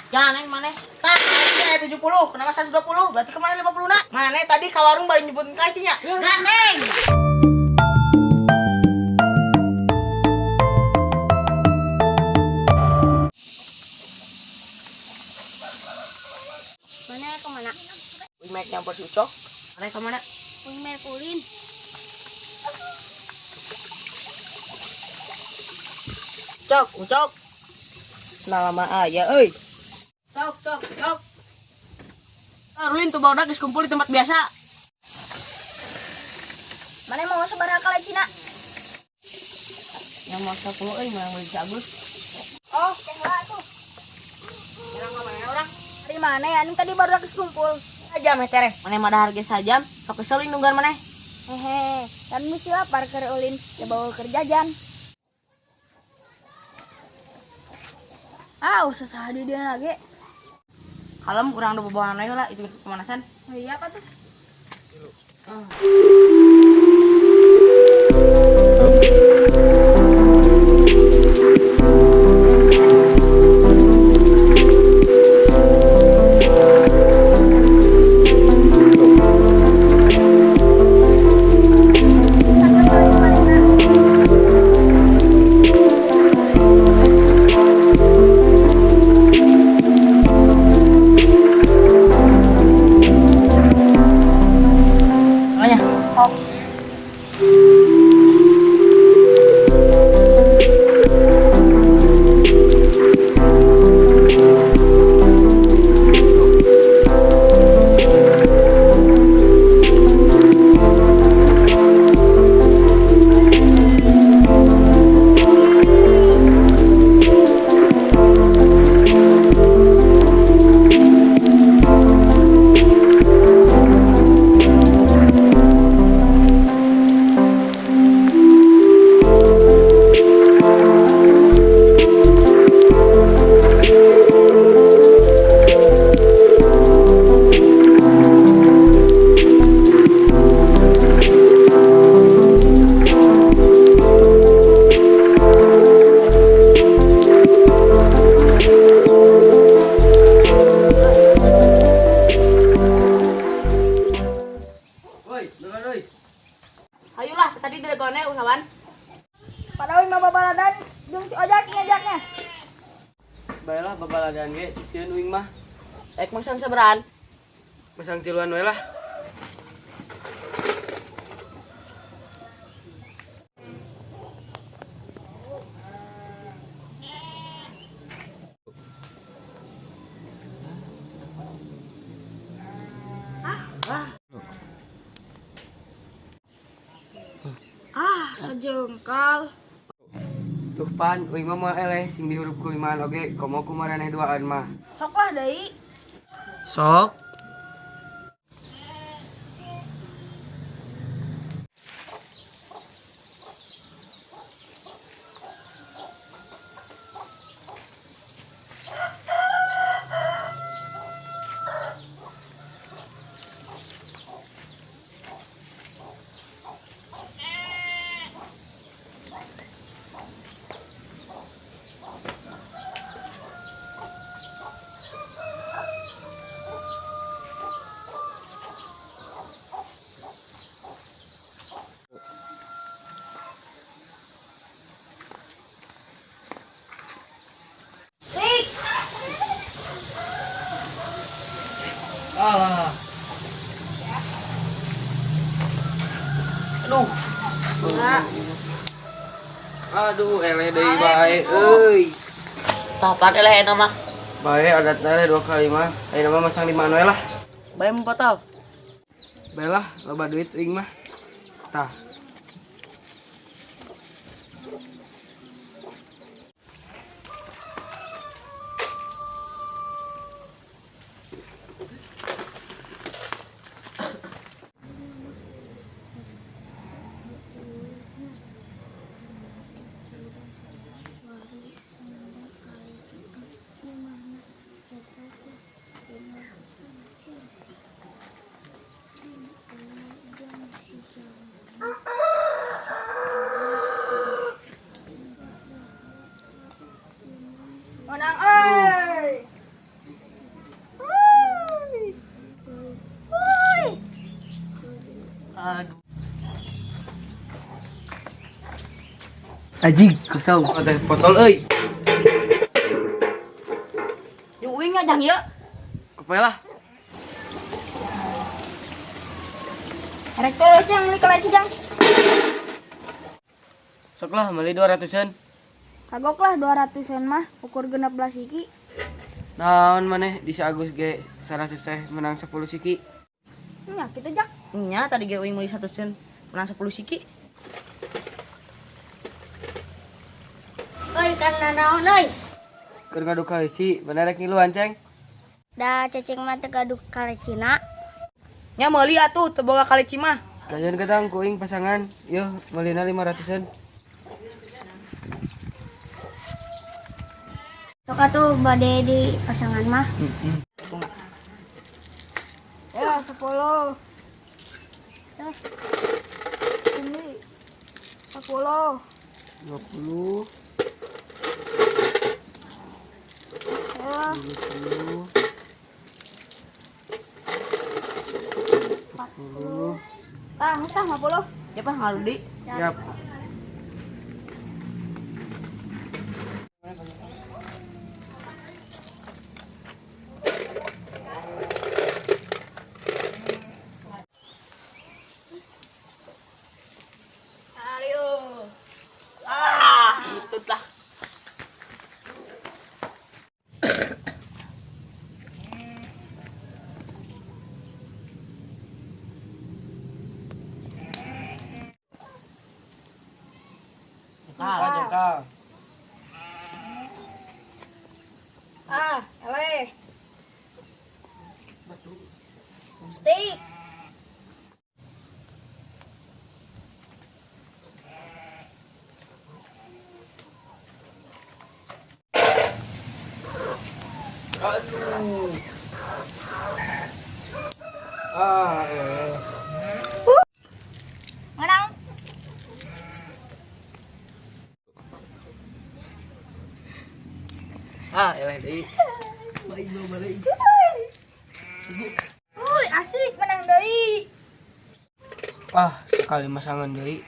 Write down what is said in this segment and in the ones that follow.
Jangan mana? Tak, saya 70. Kenapa 120? Berarti kemana 50 nak? Mana tadi ke warung baru nyebutin kacinya. Gandeng. Mana kemana? Wing Mac nyampur si Ucok. Mana kemana? Wing Merkulin. Ucok. Nah lama aja, euy. Cok. Rulin tuh baru geus kumpul di tempat biasa. Mana mau sebaraka lagi Cina? Yang mau 10 euy mah beli Agus. Oh, tengah tuh. Orang kemana orang? Dari mana ya? Ini tadi baru geus kumpul. Aja meh tereh. Mana mah harga sajam, sok keselin nungguan maneh. Hehe, kan misi lapar ke ulin, ya bawa kerjajan. Susah di dia lagi. Kalem kurang ada bebawan aja lah, itu pemanasan. Oh iya apa tuh? Ayolah, tadi direkone usahawan. Padahal mah babaladan jeung si ojak ngajaknya. Baiklah babaladan ge sieun uing mah. Maksudnya seberan. Masang tiluan we lah. Sejengkal. Tuh pan uing mah moal eleh sing dihurup ku limaan oge komo ku maraneh duaan mah. Sok lah deui. Sok. Alah. Aduh. Aduh, eleh deui bae euy. Papan eleh enak mah. Bae adat eleh 2 kali mah. Ayeuna mah masang 5 we lah. Bae mempotol. Bae lah, loba duit uing mah. Tah. Ah, Ajig kosong ada potol euy. Yung uing nya jang ya. Kepelah. Erek terus yang beli kaleci jang. Sok lah beli 200-an. Kagok lah 200-an mah ukur 16 siki. Naon maneh di si Agus ge 100 teh menang 10 siki. Nya kitu jak. Nya tadi ge uing meuli 1 sen menang 10 siki. Euy kana naon euy? Keur ngadu kaleci, bener rek ngiluan ceng. Da cacing mah teu gaduh kalecina. Nya meuli atuh teu boga kaleci mah. Kajian ketang kuing pasangan. Yo, meulina 500-an. Sok atuh bade di pasangan mah. Ya 10. Ini 10. 20. Ya 20. 40. tah 50. Ya Pak ngaludi. Yap. Ayo. Ah, butut lah. Jengkal. Ele. Steak. Aduh. Menang. Eleh deui. Uy, asik menang deui. Sekali masangan deui.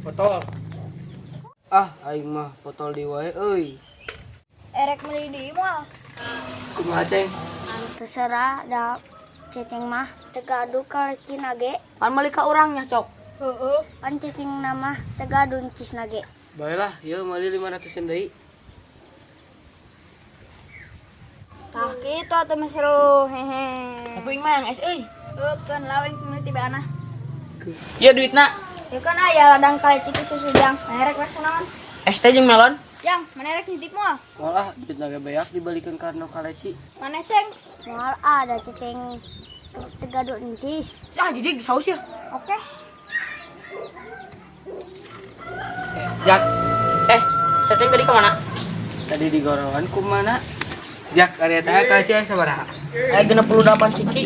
Potol. Aing mah potol di wae euy. Erek meuli di moal. Kumaha ceng? Terserah da cacing mah teu gaduh kalecina ge. Pan meuli ka urangnya cok. Heeh. Pan cacing mah teu gaduh cisna ge. Baiklah, yeuh meuli 500-an deui. Tah kitu atuh mah seru. Hehe. Tapi uing mah yang es euy. Kan laweng meuli tibana. Ya duitna. Ya kan aya ladang kaleci ke susujang. Merek rasa naon? Es teh jeung melon. Jang, merek nitip moal. Moal duit lagi beak dibalikin karena kaleci. Mana ceng? Moal ada cacing teu gaduh encis. Jadi saus ya. Oke. Jak. Cacing tadi kemana? Tadi di gorowan kumana? Jak area teh kaleci sabaraha? 68 siki.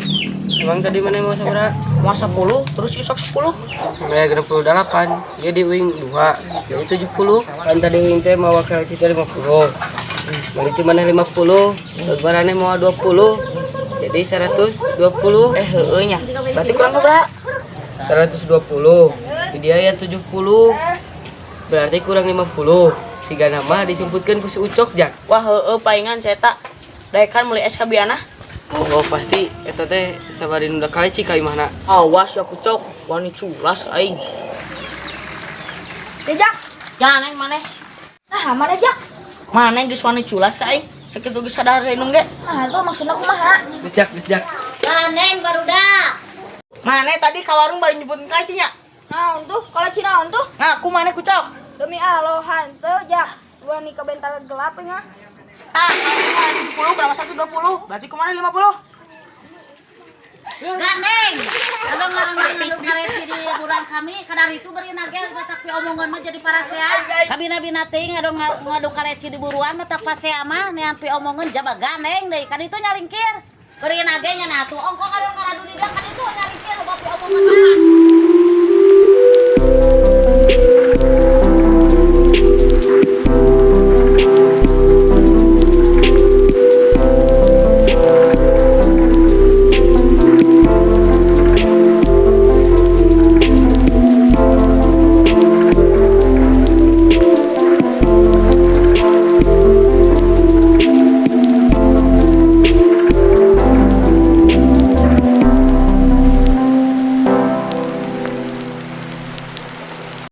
Emang tadi mana mau sabaraha? Mau 10 terus isok 10. Saya 68, dia di wing 2, jadi 70. Kan tadi wing teh mau kaleci teh 50. Balik di mana 50, lebarannya mau 20. Jadi 120. Heueuh nya. Berarti kurang berapa? 120. Di dia ya 70. Berarti kurang 50. Siga nama disumputkan ku si Ucok jak. Wah heueuh paingan saya tak. Daekan meuli es kabiana. Oh pasti eta teh sabarin udah kaleci ka imahna. Awas ya kucok, wani culas aing. Jak. Jangan aing maneh. Nah, mana jak? Maneh geus wani culas ka aing. Sakitu geus sadar deui ge. Nah, itu maksudna kumaha? Geus jak. Neng barudak. Maneh tadi ka warung bari nyebutkeun kalecinya. Naon tuh? Kaleci naon tuh? Ngaku maneh kucok. Demi Allah hanteu jak. Wani ka bentar gelap nya. Ah, 70 berapa 120? Berarti kemana 50? Gandeng, ada ngarang kaleci di burang kami, kadar itu beri nagel, tapi omongan mah jadi parasea. Kabina-bina ting, ada ngadu kaleci di buruan, mata pasea mah, neampi omongan jaba gandeng deh, kan itu nyalingkir. Beri nagelnya nah tuh, ongkong ada ngadu di kan itu nyalingkir, bapi omongan mah.